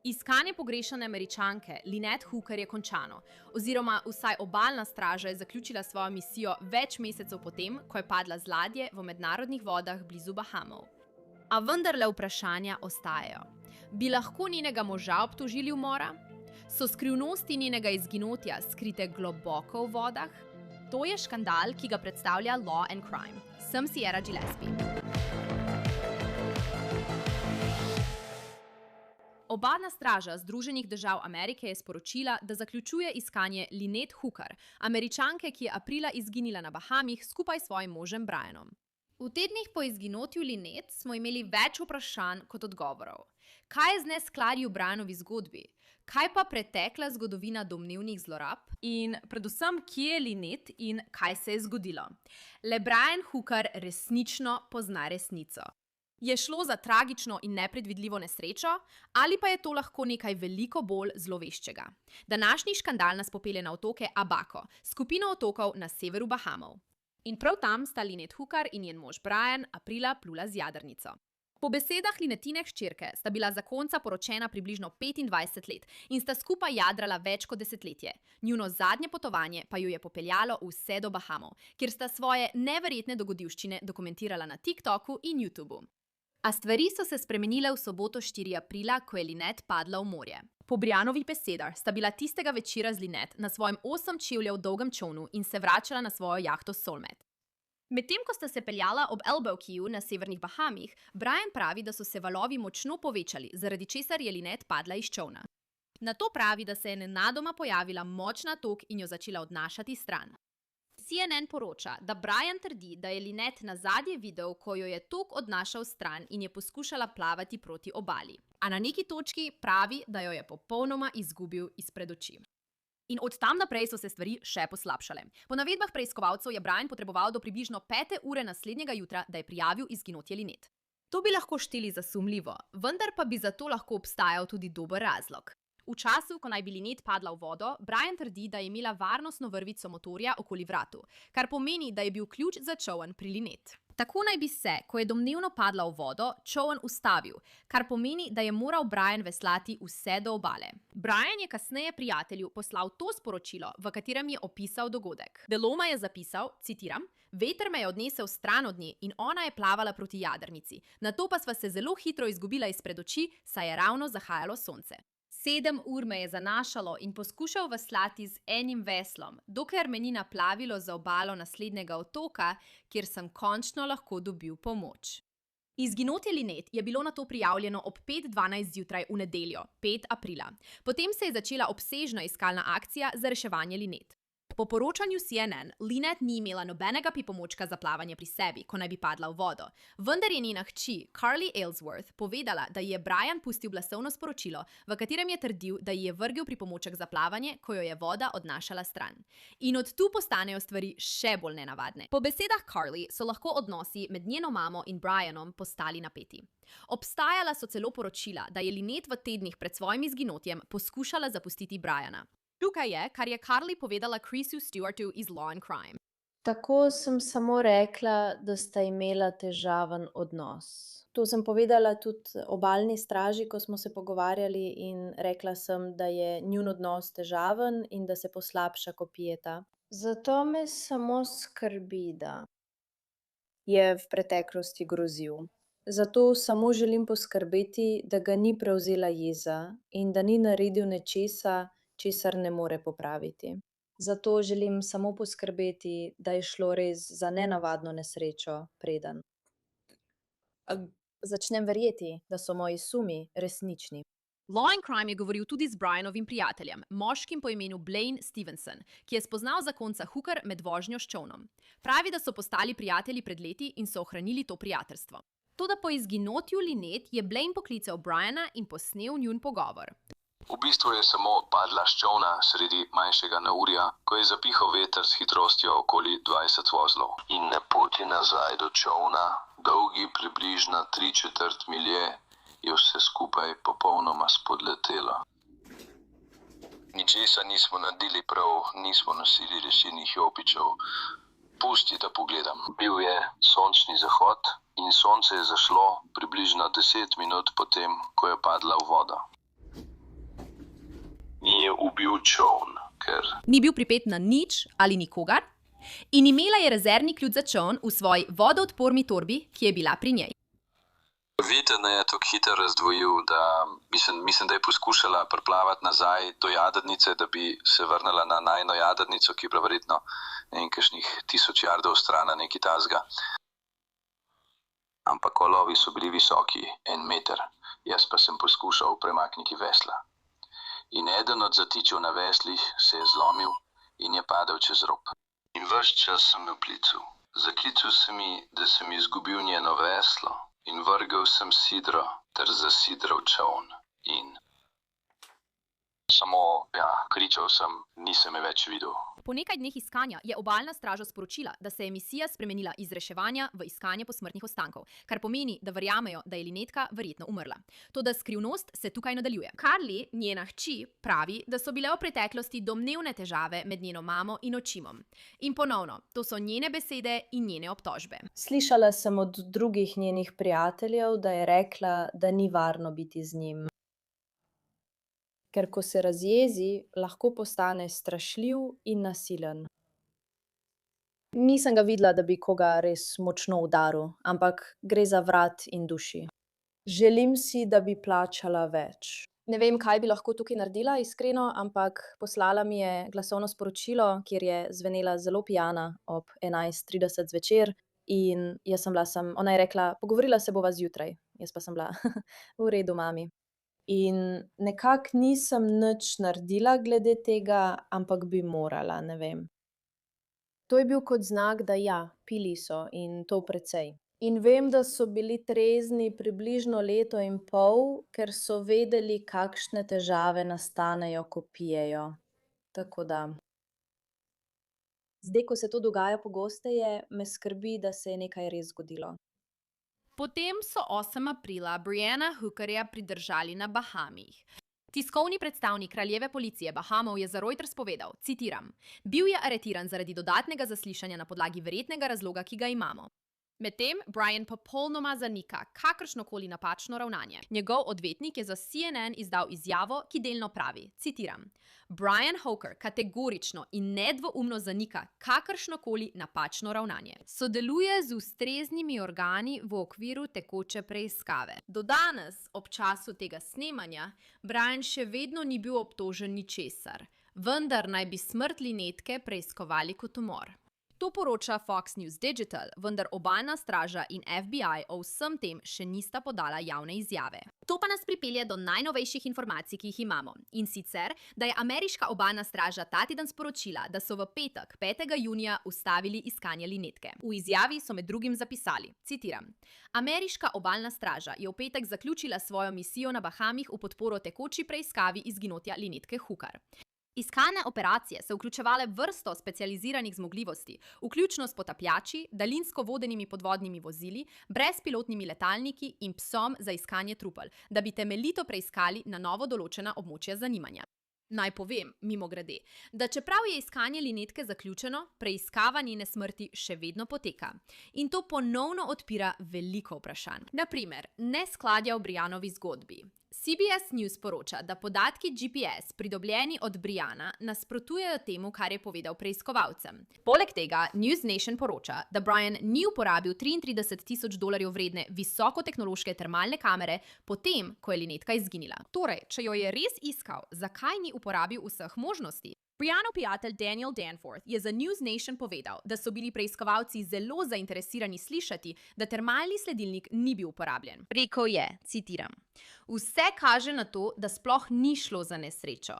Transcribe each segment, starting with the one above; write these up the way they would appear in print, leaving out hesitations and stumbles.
Iskanje pogrešane Američanke Lynette Hooker je končano, oziroma vsaj obalna straža je zaključila svojo misijo več mesecev potem, ko je padla z ladje v mednarodnih vodah blizu Bahamov. A vendarle vprašanja ostajajo. Bi lahko njenega moža obtožili umora? So skrivnosti njenega izginotja skrite globoko v vodah? To je škandal, ki ga predstavlja Law and Crime. Sem Sierra Gillespie. Obalna straža Združenih držav Amerike je sporočila, da zaključuje iskanje Lynette Hooker, Američanke, ki je aprila izginila na Bahamih skupaj s svojim možem Brianom. V tednih po izginotju Lynette smo imeli več vprašanj kot odgovorov. Kaj je z neskladji v Brianovi zgodbi? Kaj pa pretekla zgodovina domnevnih zlorab? In predvsem, kje je Lynette in kaj se je zgodilo? Le Brian Hooker resnično pozna resnico. Je šlo za tragično in nepredvidljivo nesrečo, ali pa je to lahko nekaj veliko bolj zloveščega? Današnji škandal nas popelje na otoke Abaco, skupino otokov na severu Bahamov. In prav tam sta Lynette Hooker in njen mož Brian aprila plula z jadrnico. Po besedah Lynettine hčerke sta bila zakonca poročena približno 25 let in sta skupaj jadrala več kot desetletje. Njuno zadnje potovanje pa ju je popeljalo vse do Bahamov, kjer sta svoje neverjetne dogodivščine dokumentirala na TikToku in YouTubu. A stvari so se spremenile v soboto 4. aprila, ko je Lynette padla v morje. Po Brianovih besedah sta bila tistega večera z Lynette na svojem 8 čevljev dolgem čolnu in se vračala na svojo jahto Soulmate. Medtem ko sta se peljala ob Elbow Keyu na severnih Bahamih, Brian pravi, da so se valovi močno povečali, zaradi česar je Lynette padla iz čolna. Nato pravi, da se je nenadoma pojavila močna tok in jo začela odnašati stran. CNN poroča, da Brian trdi, da je Lynette nazadnje videl, ko jo je tok odnašal stran in je poskušala plavati proti obali. A na neki točki pravi, da jo je popolnoma izgubil izpred oči. In od tam naprej so se stvari še poslabšale. Po navedbah preiskovalcev je Brian potreboval do približno 5. ure naslednjega jutra, da je prijavil izginotje Lynette. To bi lahko šteli za sumljivo, vendar pa bi za to lahko obstajal tudi dober razlog. V času, ko naj bi Lynette padla v vodo, Brian trdi, da je imela varnostno vrvico motorja okoli vratu, kar pomeni, da je bil ključ za čoln pri Lynette. Tako naj bi se, ko je domnevno padla v vodo, čoln ustavil, kar pomeni, da je moral Brian veslati vse do obale. Brian je kasneje prijatelju poslal to sporočilo, v katerem je opisal dogodek. Deloma je zapisal, citiram, veter me je odnesel stran od nje in ona je plavala proti jadrnici. Nato pa sva se zelo hitro izgubila izpred oči, saj je ravno zahajalo sonce. 7 ur me je zanašalo in poskušal veslati z enim veslom, dokler me ni naplavilo za obalo naslednjega otoka, kjer sem končno lahko dobil pomoč. Izginotje Lynette je bilo nato prijavljeno ob 5:12 zjutraj v nedeljo, 5. aprila. Potem se je začela obsežna iskalna akcija za reševanje Lynette. Po poročanju CNN, Lynette ni imela nobenega pripomočka za plavanje pri sebi, ko naj bi padla v vodo. Vendar je njena hči, Carly Aylesworth, povedala, da ji je Brian pustil glasovno sporočilo, v katerem je trdil, da ji je vrgel pripomoček za plavanje, ko jo je voda odnašala stran. In od tu postanejo stvari še bolj nenavadne. Po besedah Carly so lahko odnosi med njeno mamo in Brianom postali napeti. Obstajala so celo poročila, da je Lynette v tednih pred svojim izginotjem poskušala zapustiti Briana. Tukaj je, kar je Carly povedala Chrisu Stewartu iz Law and Crime. Tako sem samo rekla, da sta imela težaven odnos. To sem povedala tudi obalni straži, ko smo se pogovarjali, in rekla sem, da je njun odnos težaven in da se poslabša, ko pijeta. Zato me samo skrbi, da je v preteklosti grozil. Zato samo želim poskrbeti, da ga ni prevzela jeza in da ni naredil nečesa, česar ne more popraviti. Zato želim samo poskrbeti, da je šlo res za nenavadno nesrečo, preden začnem verjeti, da so moji sumi resnični. Law and Crime je govoril tudi z Brianovim prijateljem, moškim po imenu Blaine Stevenson, ki je spoznal zakonca Hooker med vožnjo s čolnom. Pravi, da so postali prijatelji pred leti in so ohranili to prijateljstvo. Toda po izginotju Lynette je Blaine poklical Briana in posnel njun pogovor. V bistvu je samo padla s čolna sredi manjšega neurja, ko je zapihal veter s hitrostjo okoli 20 vozlov. In na poti nazaj do čolna, dolgi približno 3/4 milje, je vse skupaj popolnoma spodletelo. Ničesar nismo naredili prav, nismo nosili rešilnih jopičev. Pusti, da pogledam. Bil je sončni zahod in sonce je zašlo približno 10 minut potem, ko je padla v vodo. čoln, ker Ni bil pripet na nič ali nikogar in imela je rezervni ključ za čoln v svoji vodoodporni torbi, ki je bila pri njej. Vidno je tako hitro razdvojil, da mislim, da je poskušala priplavati nazaj do jadrnice, da bi se vrnila na najino jadrnico, ki je bila verjetno kakšnih 1000 jardov stran, nekaj takega. Ampak valovi so bili visoki 1 meter, jaz pa sem poskušal premakniti vesla. In eden od zatičev na veslih se je zlomil in je padel čez rob. In ves čas sem jo klical. Zaklical sem ji, da sem izgubil njeno veslo in vrgel sem sidro ter zasidral čoln. In samo, kričal sem, nisem je več videl. Po nekaj dneh iskanja je obalna straža sporočila, da se je misija spremenila iz reševanja v iskanje posmrtnih ostankov, kar pomeni, da verjamejo, da je Linetka verjetno umrla. Toda skrivnost se tukaj nadaljuje. Carly, njena hči, pravi, da so bile v preteklosti domnevne težave med njeno mamo in očimom. In ponovno, to so njene besede in njene obtožbe. Slišala sem od drugih njenih prijateljev, da je rekla, da ni varno biti z njim. Ker ko se razjezi, lahko postane strašljiv in nasilen. Nisem ga videla, da bi koga res močno udaril, ampak gre za vrat in duši. Želim si, da bi plačala več. Ne vem, kaj bi lahko tukaj naredila, iskreno, ampak poslala mi je glasovno sporočilo, kjer je zvenela zelo pijana ob 11:30 zvečer in jaz sem bila ona je rekla, pogovorila se bova zjutraj. Jaz pa sem bila, v redu, mami. In nekako nisem nič naredila glede tega, ampak bi morala, ne vem. To je bil kot znak, da pili so in to precej. In vem, da so bili trezni približno 1,5 leta, ker so vedeli, kakšne težave nastanejo, ko pijejo. Tako da. Zdaj, ko se to dogaja pogosteje, me skrbi, da se je nekaj res zgodilo. Potem so 8. aprila Brianna Hookerja pridržali na Bahamih. Tiskovni predstavnik kraljeve policije Bahamov je za Reuters povedal, citiram, bil je aretiran zaradi dodatnega zaslišanja na podlagi verjetnega razloga, ki ga imamo. Medtem Brian popolnoma zanika kakršnokoli napačno ravnanje. Njegov odvetnik je za CNN izdal izjavo, ki delno pravi, citiram, Brian Hooker kategorično in nedvoumno zanika kakršnokoli napačno ravnanje. Sodeluje z ustreznimi organi v okviru tekoče preiskave. Do danes, ob času tega snemanja, Brian še vedno ni bil obtožen ničesar, vendar naj bi smrt Linetke preiskovali kot umor. To poroča Fox News Digital, vendar obalna straža in FBI o vsem tem še nista podala javne izjave. To pa nas pripelje do najnovejših informacij, ki jih imamo. In sicer, da je ameriška obalna straža ta teden sporočila, da so v petek, 5. junija, ustavili iskanje Linetke. V izjavi so med drugim zapisali, citiram, ameriška obalna straža je v petek zaključila svojo misijo na Bahamih v podporo tekoči preiskavi izginotja Linetke Hooker. Iskalne operacije so vključevale vrsto specializiranih zmogljivosti, vključno s potapljači, daljinsko vodenimi podvodnimi vozili, brezpilotnimi letalniki in psom za iskanje trupel, da bi temeljito preiskali na novo določena območja zanimanja. Naj povem, mimogrede, da čeprav je iskanje Linetke zaključeno, preiskava njene smrti še vedno poteka. In to ponovno odpira veliko vprašanj. Na primer, neskladja v Brianovi zgodbi. CBS News poroča, da podatki GPS, pridobljeni od Briana, nasprotujejo temu, kar je povedal preiskovalcem. Poleg tega News Nation poroča, da Brian ni uporabil $33,000 vredne visokotehnološke termalne kamere potem, ko je Linetka izginila. Torej, če jo je res iskal, zakaj ni uporabil vseh možnosti? Brianov prijatelj Daniel Danforth je za News Nation povedal, da so bili preiskovalci zelo zainteresirani slišati, da termalni sledilnik ni bil uporabljen. Rekel je, citiram, vse kaže na to, da sploh ni šlo za nesrečo.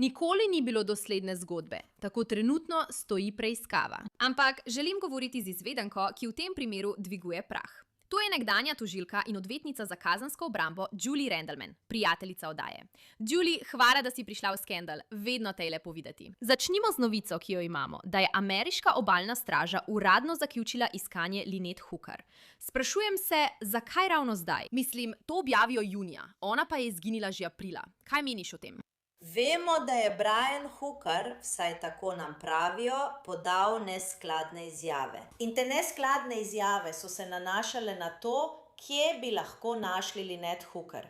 Nikoli ni bilo dosledne zgodbe, tako trenutno stoji preiskava. Ampak želim govoriti z izvedenko, ki v tem primeru dviguje prah. To je nekdanja tožilka in odvetnica za kazensko obrambo Julie Randleman, prijateljica oddaje. Julie, hvala, da si prišla v Skandal, vedno te je lepo videti. Začnimo z novico, ki jo imamo, da je ameriška obalna straža uradno zaključila iskanje Linette Hooker. Sprašujem se, zakaj ravno zdaj? Mislim, to objavijo junija, ona pa je izginila že aprila. Kaj meniš o tem? Vemo, da je Brian Hooker, vsaj tako nam pravijo, podal neskladne izjave. In te neskladne izjave so se nanašale na to, kje bi lahko našli Linette Hooker.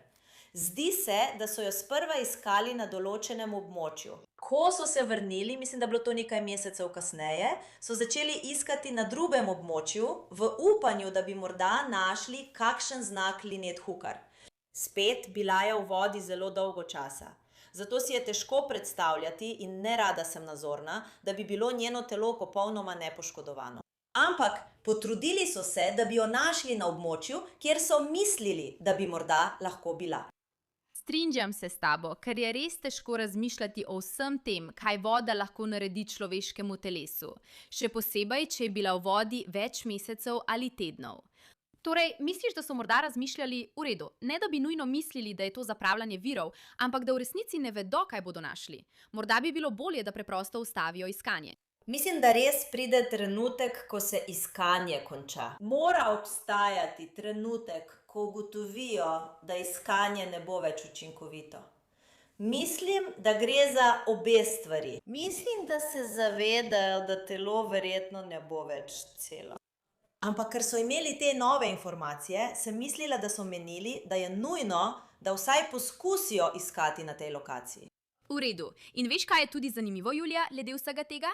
Zdi se, da so jo sprva iskali na določenem območju. Ko so se vrnili, mislim, da je bilo to nekaj mesecev kasneje, so začeli iskati na drugem območju v upanju, da bi morda našli kakšen znak Lynette Hooker. Spet bila je v vodi zelo dolgo časa. Zato si je težko predstavljati, in nerada sem nazorna, da bi bilo njeno telo popolnoma nepoškodovano. Ampak potrudili so se, da bi jo našli na območju, kjer so mislili, da bi morda lahko bila. Strinjam se s tabo, ker je res težko razmišljati o vsem tem, kaj voda lahko naredi človeškemu telesu. Še posebej, če je bila v vodi več mesecev ali tednov. Torej, misliš, da so morda razmišljali v redu, ne da bi nujno mislili, da je to zapravljanje virov, ampak da v resnici ne vedo, kaj bodo našli. Morda bi bilo bolje, da preprosto ustavijo iskanje. Mislim, da res pride trenutek, ko se iskanje konča. Mora obstajati trenutek, ko ugotovijo, da iskanje ne bo več učinkovito. Mislim, da gre za obe stvari. Mislim, da se zavedajo, da telo verjetno ne bo več celo. Ampak ker so imeli te nove informacije, sem mislila, da so menili, da je nujno, da vsaj poskusijo iskati na tej lokaciji. V redu. In veš, kaj je tudi zanimivo, Julija, glede vsega tega?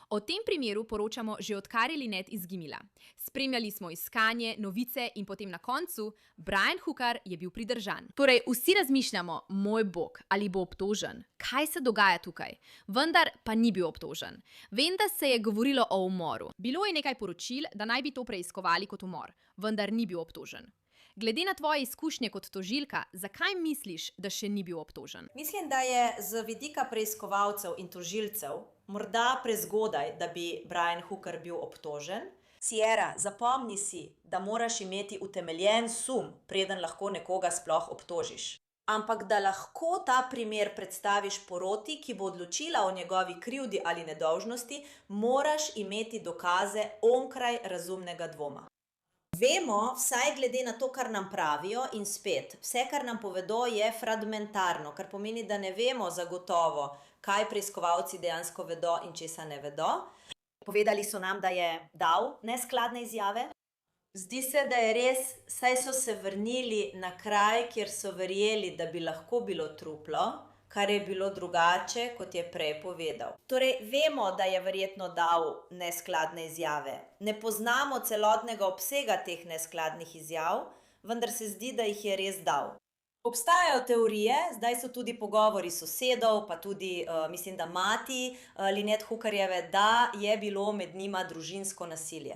O tem primeru poročamo že odkar je Lynette izginila. Spremljali smo iskanje, novice in potem na koncu Brian Hooker je bil pridržan. Torej, vsi razmišljamo, moj bog, ali bo obtožen? Kaj se dogaja tukaj? Vendar pa ni bil obtožen. Vem, da se je govorilo o umoru. Bilo je nekaj poročil, da naj bi to preiskovali kot umor, vendar ni bil obtožen. Glede na tvoje izkušnje kot tožilka, zakaj misliš, da še ni bil obtožen? Mislim, da je z vidika preiskovalcev in tožilcev morda prezgodaj, da bi Brian Hooker bil obtožen. Sierra, zapomni si, da moraš imeti utemeljen sum, preden lahko nekoga sploh obtožiš. Ampak da lahko ta primer predstaviš poroti, ki bo odločila o njegovi krivdi ali nedolžnosti, moraš imeti dokaze onkraj razumnega dvoma. Vemo, vsaj glede na to, kar nam pravijo, in spet, vse, kar nam povedo, je fragmentarno, kar pomeni, da ne vemo zagotovo, kaj preiskovalci dejansko vedo in česa ne vedo. Povedali so nam, da je dal neskladne izjave. Zdi se, da je res, saj so se vrnili na kraj, kjer so verjeli, da bi lahko bilo truplo, kar je bilo drugače, kot je prej povedal. Torej, vemo, da je verjetno dal neskladne izjave. Ne poznamo celotnega obsega teh neskladnih izjav, vendar se zdi, da jih je res dal. Obstajajo teorije, zdaj so tudi pogovori sosedov, pa tudi, mislim, da mati Lynette Hookerjeve, da je bilo med njima družinsko nasilje.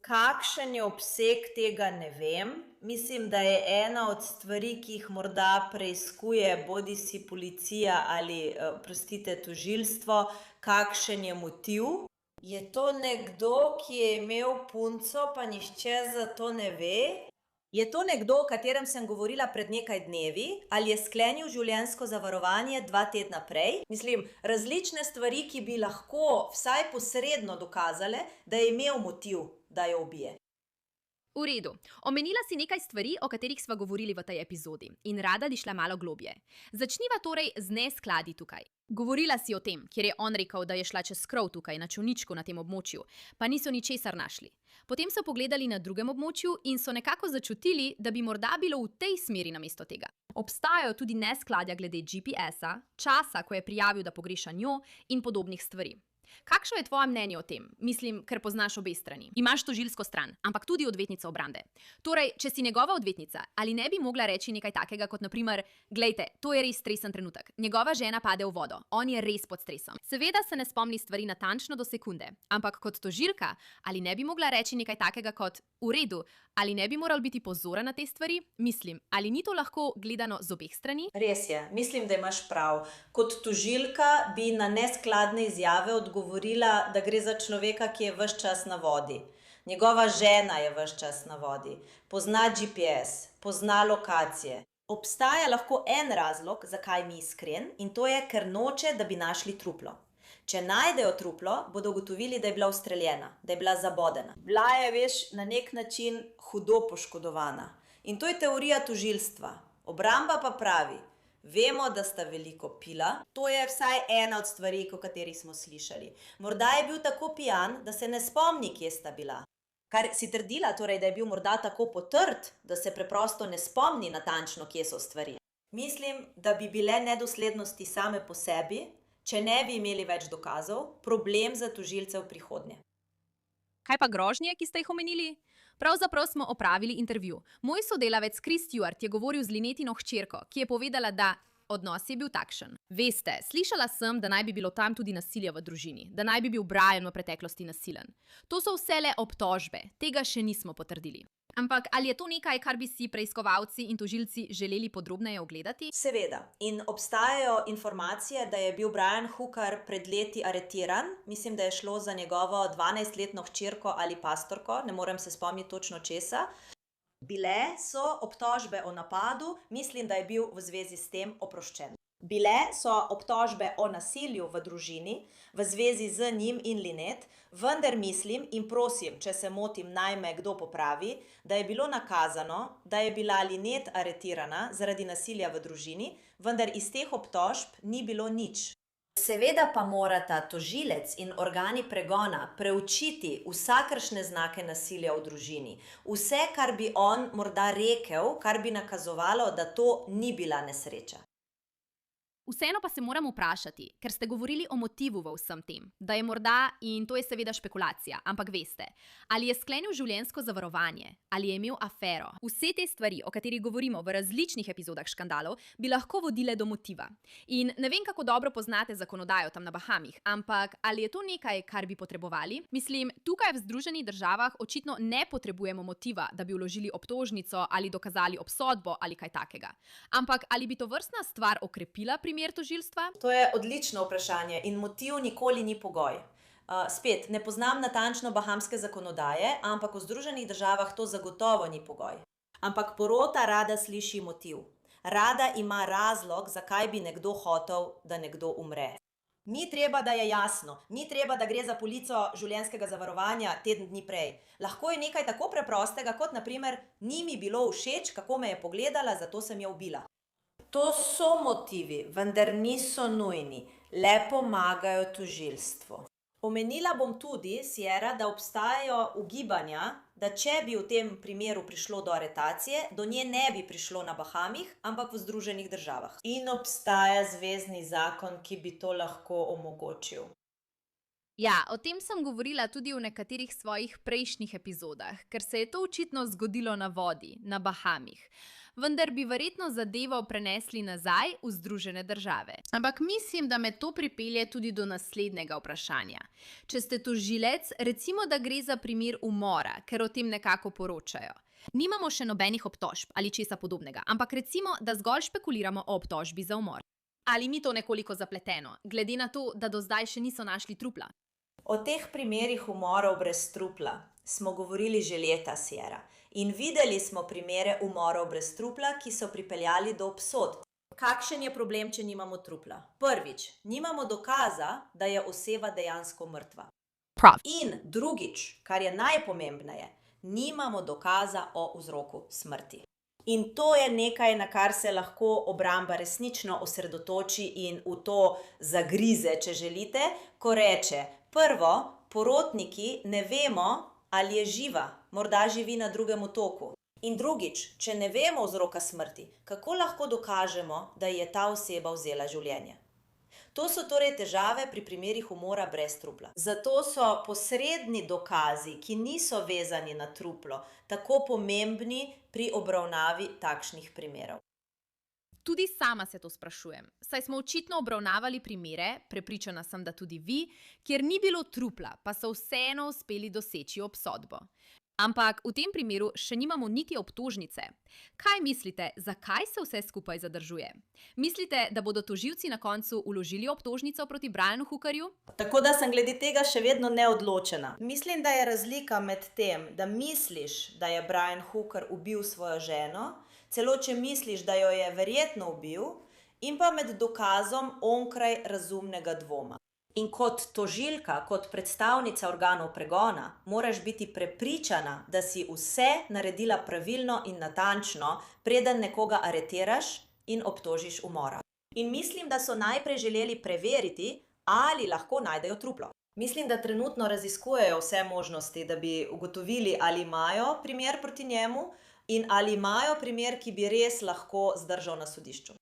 Kakšen je obseg tega, ne vem. Mislim, da je ena od stvari, ki jih morda preiskuje bodisi policija ali, tožilstvo, kakšen je motiv. Je to nekdo, ki je imel punco, pa nihče za to ne ve? Je to nekdo, o katerem sem govorila pred nekaj dnevi, ali je sklenil življenjsko zavarovanje 2 tedna prej? Mislim, različne stvari, ki bi lahko vsaj posredno dokazale, da je imel motiv, da jo ubije. V redu. Omenila si nekaj stvari, o katerih sva govorili v tej epizodi in rada bi šla malo globje. Začniva torej z neskladi tukaj. Govorila si o tem, kjer je on rekel, da je šla čez krov tukaj na čolničku na tem območju, pa niso ničesar našli. Potem so pogledali na drugem območju in so nekako začutili, da bi morda bilo v tej smeri namesto tega. Obstajajo tudi neskladja glede GPS-a, časa, ko je prijavil, da pogreša njo in podobnih stvari. Kakšno je tvoje mnenje o tem? Mislim, ker poznaš obe strani. Imaš tožilsko stran, ampak tudi odvetnico obrambe. Torej, če si njegova odvetnica, ali ne bi mogla reči nekaj takega kot naprimer, glejte, to je res stresen trenutek. Njegova žena pade v vodo, on je res pod stresom. Seveda se ne spomni stvari natančno do sekunde, ampak kot tožilka, ali ne bi mogla reči nekaj takega kot, v redu, ali ne bi moral biti pozoren na te stvari? Mislim, ali ni to lahko gledano z obeh strani? Res je, mislim, da imaš prav. Kot tožilka bi na neskladne izjave odgovorila, da gre za človeka, ki je ves čas na vodi. Njegova žena je ves čas na vodi. Pozna GPS, pozna lokacije. Obstaja lahko en razlog, zakaj ni iskren, in to je, ker noče, da bi našli truplo. Če najdejo truplo, bodo ugotovili, da je bila ustreljena, da je bila zabodena. Bila je, veš, na nek način hudo poškodovana. In to je teorija tožilstva. Obramba pa pravi, vemo, da sta veliko pila. To je vsaj ena od stvari, o katerih smo slišali. Morda je bil tako pijan, da se ne spomni, kje sta bila. Kar si trdila, torej, da je bil morda tako potrt, da se preprosto ne spomni natančno, kje so stvari. Mislim, da bi bile nedoslednosti same po sebi, Če ne bi imeli več dokazov, problem za tožilce v prihodnje. Kaj pa grožnje, ki ste jih omenili? Pravzaprav smo opravili intervju. Moj sodelavec Chris Stewart je govoril z Linetino hčerko, ki je povedala, da odnos je bil takšen. Veste, slišala sem, da naj bi bilo tam tudi nasilje v družini, da naj bi bil Brian v preteklosti nasilen. To so vse le obtožbe, tega še nismo potrdili. Ampak ali je to nekaj, kar bi si preiskovalci in tožilci želeli podrobneje ogledati? Seveda. In obstajajo informacije, da je bil Brian Hooker pred leti aretiran. Mislim, da je šlo za njegovo 12-letno hčerko ali pastorko, ne morem se spomniti točno česa. Bile so obtožbe o napadu, mislim, da je bil v zvezi s tem oproščen. Bile so obtožbe o nasilju v družini v zvezi z njim in Linet, vendar mislim in prosim, če se motim, naj me kdo popravi, da je bilo nakazano, da je bila Linet aretirana zaradi nasilja v družini, vendar iz teh obtožb ni bilo nič. Seveda pa morata tožilec in organi pregona preučiti vsakršne znake nasilja v družini. Vse, kar bi on morda rekel, kar bi nakazovalo, da to ni bila nesreča. Vseeno pa se moram vprašati, ker ste govorili o motivu v vsem tem, da je morda, in to je seveda špekulacija, ampak veste, ali je sklenil življenjsko zavarovanje, ali je imel afero. Vse te stvari, o katerih govorimo v različnih epizodah Škandalov, bi lahko vodile do motiva. In ne vem, kako dobro poznate zakonodajo tam na Bahamih, ampak ali je to nekaj, kar bi potrebovali? Mislim, tukaj v Združenih državah očitno ne potrebujemo motiva, da bi vložili obtožnico ali dokazali obsodbo ali kaj takega. Ampak ali bi to vrstna stvar okrepila primer tožilstva? To je odlično vprašanje in motiv nikoli ni pogoj. Spet, ne poznam natančno bahamske zakonodaje, ampak v Združenih državah to zagotovo ni pogoj. Ampak porota rada sliši motiv. Rada ima razlog, zakaj bi nekdo hotel, da nekdo umre. Ni treba, da je jasno, ni treba, da gre za polico življenjskega zavarovanja teden dni prej. Lahko je nekaj tako preprostega, kot na primer, ni mi bilo všeč, kako me je pogledala, zato sem jo ubila. To so motivi, vendar niso nujni, le pomagajo tožilstvu. Omenila bom tudi, Sierra, da obstajajo ugibanja, da če bi v tem primeru prišlo do aretacije, do nje ne bi prišlo na Bahamih, ampak v Združenih državah. In obstaja zvezni zakon, ki bi to lahko omogočil. Ja, o tem sem govorila tudi v nekaterih svojih prejšnjih epizodah, ker se je to očitno zgodilo na vodi, na Bahamih. Vendar bi verjetno zadevo prenesli nazaj v Združene države. Ampak mislim, da me to pripelje tudi do naslednjega vprašanja. Če ste tožilec, recimo, da gre za primer umora, ker o tem nekako poročajo. Nimamo še nobenih obtožb ali česa podobnega, ampak recimo, da zgolj špekuliramo o obtožbi za umor. Ali ni to nekoliko zapleteno, glede na to, da do zdaj še niso našli trupla? O teh primerih umorov brez trupla smo govorili že leta, Sierra. In videli smo primere umorov brez trupla, ki so pripeljali do obsodb. Kakšen je problem, če nimamo trupla? Prvič, nimamo dokaza, da je oseba dejansko mrtva. In drugič, kar je najpomembneje, nimamo dokaza o vzroku smrti. In to je nekaj, na kar se lahko obramba resnično osredotoči in v to zagrize, če želite, ko reče, prvo, porotniki ne vemo, ali je živa, morda živi na drugem otoku. In drugič, če ne vemo vzroka smrti, kako lahko dokažemo, da je ta oseba vzela življenje? To so torej težave pri primerih umora brez trupla. Zato so posredni dokazi, ki niso vezani na truplo, tako pomembni pri obravnavi takšnih primerov. Tudi sama se to sprašujem, saj smo očitno obravnavali primere, prepričana sem, da tudi vi, kjer ni bilo trupla, pa so vseeno uspeli doseči obsodbo. Ampak v tem primeru še nimamo niti obtožnice. Kaj mislite, zakaj se vse skupaj zadržuje? Mislite, da bodo tožilci na koncu vložili obtožnico proti Brianu Hookerju? Tako da sem glede tega še vedno neodločena. Mislim, da je razlika med tem, da misliš, da je Brian Hooker ubil svojo ženo, celo če misliš, da jo je verjetno ubil, in pa med dokazom onkraj razumnega dvoma. In kot tožilka, kot predstavnica organov pregona, moraš biti prepričana, da si vse naredila pravilno in natančno, preden nekoga aretiraš in obtožiš umora. In mislim, da so najprej želeli preveriti, ali lahko najdejo truplo. Mislim, da trenutno raziskujejo vse možnosti, da bi ugotovili, ali imajo primer proti njemu in ali imajo primer, ki bi res lahko zdržal na sodišču.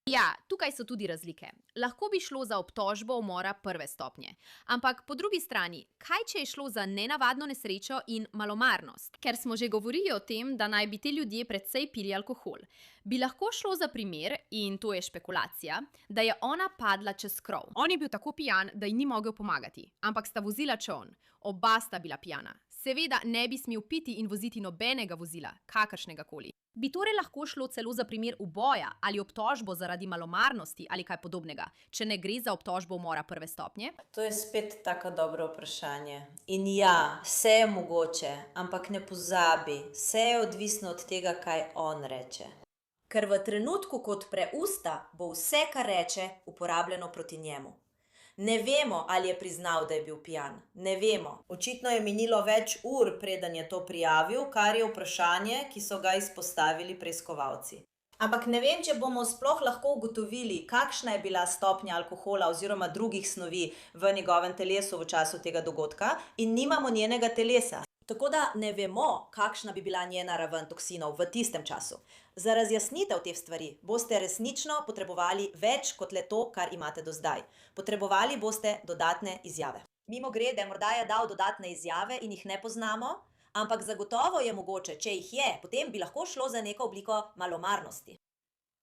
Ja, tukaj so tudi razlike. Lahko bi šlo za obtožbo umora prve stopnje. Ampak po drugi strani, kaj če je šlo za nenavadno nesrečo in malomarnost? Ker smo že govorili o tem, da naj bi ti ljudje precej pili alkohol. Bi lahko šlo za primer, in to je špekulacija, da je ona padla čez krov. On je bil tako pijan, da ji ni mogel pomagati, ampak sta vozila čoln. Oba sta bila pijana. Seveda ne bi smel piti in voziti nobenega vozila, kakršnega koli. Bi torej lahko šlo celo za primer uboja ali obtožbo zaradi malomarnosti ali kaj podobnega, če ne gre za obtožbo umora prve stopnje? To je spet tako dobro vprašanje. In ja, vse je mogoče, ampak ne pozabi, vse je odvisno od tega, kaj on reče. Ker v trenutku, ko odpre usta, bo vse, kar reče, uporabljeno proti njemu. Ne vemo, ali je priznal, da je bil pijan. Ne vemo. Očitno je minilo več ur, preden je to prijavil, kar je vprašanje, ki so ga izpostavili preiskovalci. Ampak ne vem, če bomo sploh lahko ugotovili, kakšna je bila stopnja alkohola oziroma drugih snovi v njegovem telesu v času tega dogodka in nimamo njenega telesa. Tako da ne vemo, kakšna bi bila njena raven toksinov v tistem času. Za razjasnitev teh stvari boste resnično potrebovali več kot le to, kar imate do zdaj. Potrebovali boste dodatne izjave. Mimogrede, morda je dal dodatne izjave in jih ne poznamo, ampak zagotovo je mogoče, če jih je, potem bi lahko šlo za neko obliko malomarnosti.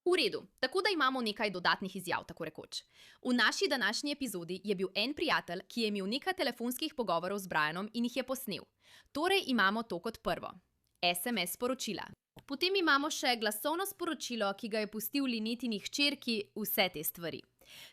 V redu, tako da imamo nekaj dodatnih izjav, tako rekoč. V naši današnji epizodi je bil en prijatelj, ki je imel nekaj telefonskih pogovorov z Brianom in jih je posnel. Torej imamo to kot prvo. SMS sporočila. Potem imamo še glasovno sporočilo, ki ga je pustil Lynettiini hčerki, vse te stvari.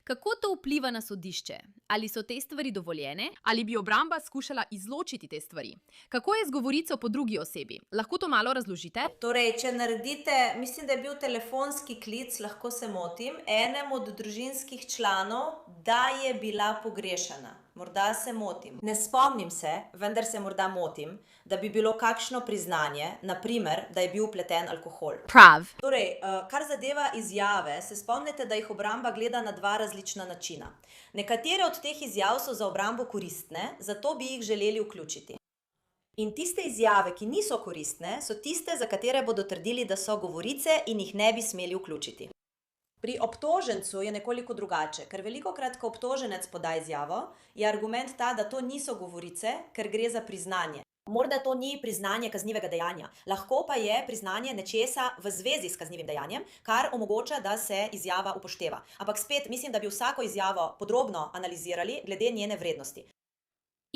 Kako to vpliva na sodišče? Ali so te stvari dovoljene? Ali bi obramba skušala izločiti te stvari? Kako je z govorico po drugi osebi? Lahko to malo razložite? Torej, če naredite, mislim, da je bil telefonski klic, lahko se motim, enemu od družinskih članov, da je bila pogrešana. Morda se motim. Ne spomnim se, vendar se morda motim, da bi bilo kakšno priznanje, naprimer, da je bil vpleten alkohol. Prav. Torej, kar zadeva izjave, se spomnite, da jih obramba gleda na dva različna načina. Nekatere od teh izjav so za obrambo koristne, zato bi jih želeli vključiti. In tiste izjave, ki niso koristne, so tiste, za katere bodo trdili, da so govorice in jih ne bi smeli vključiti. Pri obtožencu je nekoliko drugače, ker velikokrat, ko obtoženec poda izjavo, je argument ta, da to niso govorice, ker gre za priznanje. Morda to ni priznanje kaznivega dejanja, lahko pa je priznanje nečesa v zvezi s kaznivim dejanjem, kar omogoča, da se izjava upošteva. Ampak spet mislim, da bi vsako izjavo podrobno analizirali glede njene vrednosti.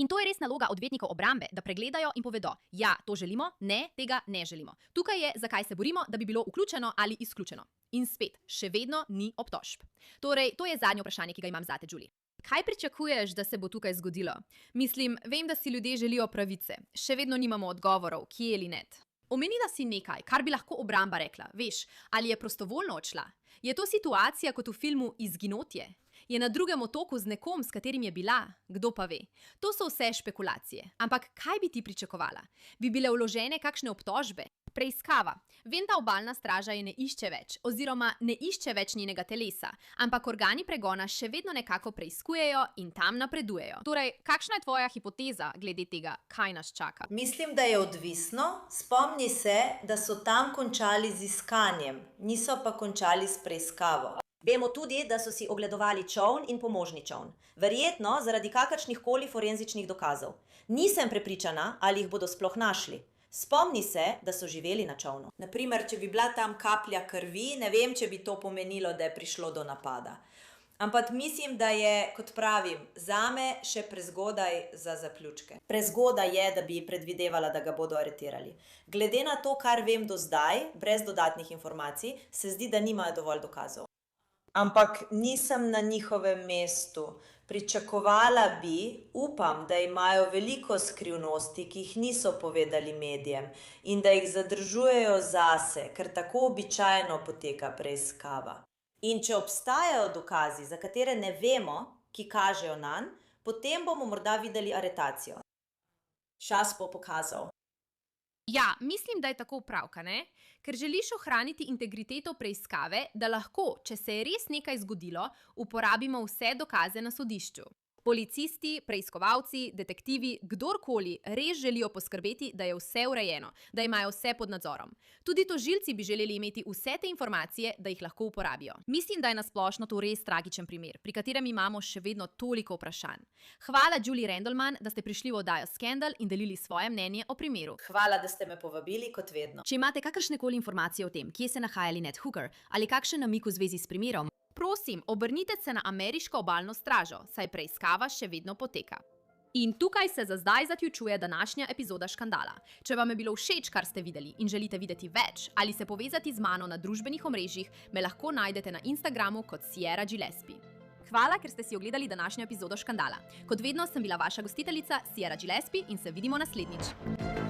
In to je res naloga odvetnikov obrambe, da pregledajo in povedo, ja, to želimo, ne, tega ne želimo. Tukaj je, zakaj se borimo, da bi bilo vključeno ali izključeno. In spet, še vedno ni obtožb. Torej, to je zadnje vprašanje, ki ga imam zate, Julie. Kaj pričakuješ, da se bo tukaj zgodilo? Mislim, vem, da si ljudje želijo pravice. Še vedno nimamo odgovorov, kje je Lynette. Omenila si nekaj, kar bi lahko obramba rekla. Veš, ali je prostovoljno odšla? Je to situacija kot v filmu Izginotje? Je na drugem otoku z nekom, s katerim je bila? Kdo pa ve? To so vse špekulacije. Ampak kaj bi ti pričakovala? Bi bile vložene kakšne obtožbe? Preiskava. Vem, da obalna straža je ne išče več, oziroma ne išče več njenega telesa, ampak organi pregona še vedno nekako preiskujejo in tam napredujejo. Torej, kakšna je tvoja hipoteza glede tega, kaj nas čaka? Mislim, da je odvisno. Spomni se, da so tam končali z iskanjem, niso pa končali s preiskavo. Vemo tudi, da so si ogledovali čoln in pomožni čoln. Verjetno zaradi kakršnihkoli forenzičnih dokazov. Nisem prepričana, ali jih bodo sploh našli. Spomni se, da so živeli na čolnu. Naprimer, če bi bila tam kaplja krvi, ne vem, če bi to pomenilo, da je prišlo do napada. Ampak mislim, da je, kot pravim, zame še prezgodaj za zaključke. Prezgodaj je, da bi predvidevala, da ga bodo aretirali. Glede na to, kar vem do zdaj, brez dodatnih informacij, se zdi, da nimajo dovolj dokazov. Ampak nisem na njihovem mestu. Pričakovala bi, upam, da imajo veliko skrivnosti, ki jih niso povedali medijem in da jih zadržujejo zase, ker tako običajno poteka preiskava. In če obstajajo dokazi, za katere ne vemo, ki kažejo nanj, potem bomo morda videli aretacijo. Čas bo pokazal. Ja, mislim, da je tako pravka, ne? Ker želiš ohraniti integriteto preiskave, da lahko, če se je res nekaj zgodilo, uporabimo vse dokaze na sodišču. Policisti, preiskovalci, detektivi, kdorkoli res želijo poskrbeti, da je vse urejeno, da imajo vse pod nadzorom. Tudi tožilci bi želeli imeti vse te informacije, da jih lahko uporabijo. Mislim, da je nasplošno to res tragičen primer, pri katerem imamo še vedno toliko vprašanj. Hvala Julie Randleman, da ste prišli v oddajo Scandal in delili svoje mnenje o primeru. Hvala, da ste me povabili, kot vedno. Če imate kakršnekoli informacije o tem, kje se nahaja Lynette Hooker ali kakšen namig v zvezi s primerom, prosim, obrnite se na ameriško obalno stražo, saj preiskava še vedno poteka. In tukaj se za zdaj zaključuje današnja epizoda Škandala. Če vam je bilo všeč, kar ste videli in želite videti več ali se povezati z mano na družbenih omrežjih, me lahko najdete na Instagramu kot Sierra Gillespie. Hvala, ker ste si ogledali današnjo epizodo Škandala. Kot vedno sem bila vaša gostiteljica Sierra Gillespie in se vidimo naslednjič.